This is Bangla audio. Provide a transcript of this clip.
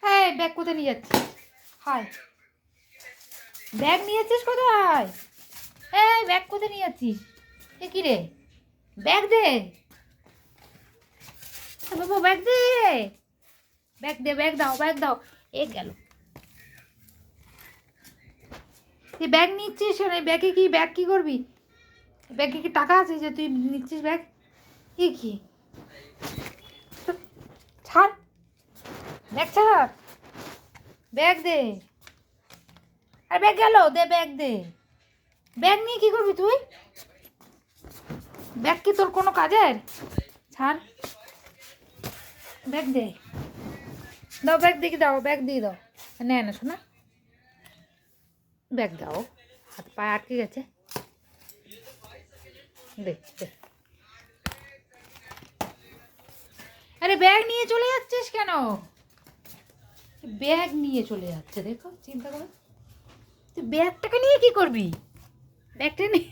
এই ব্যাগ কোথায় নিয়ে যাচ্ছিস? হায়, ব্যাগ নিয়েছিস কোথায়? এই ব্যাগ কোথায় নিয়ে যাচ্ছিস? এ কি রে, ব্যাগ দে বাবু, ব্যাগ দে, ব্যাগ দে, ব্যাগ দাও, ব্যাগ দাও। এ গেল। তুই ব্যাগ নিচ্ছিস, ব্যাগে কি, ব্যাগ কি করবি? ব্যাগে কি টাকা আছে যে তুই নিচ্ছিস ব্যাগ? কি ছাড়, ব্যাগ ছাড়, ব্যাগ দে। আর ব্যাগ গেল, দে ব্যাগ দে। ব্যাগ নিয়ে কি করবি তুই? ব্যাগ কি তোর কোনো কাজের? ছাড়, ব্যাগ দে, দাও ব্যাগ দিয়ে দাও, ব্যাগ দিয়ে দাও। নে না শোনা, ব্যাগ দাও, হাত পায়ে আটকে গেছে। দে দে। আরে ব্যাগ নিয়ে চলে যাচ্ছিস কেন? ব্যাগ নিয়ে চলে যাচ্ছে, দেখো চিন্তা করো। তুই ব্যাগটাকে নিয়ে কি করবি? ব্যাগটা নিয়ে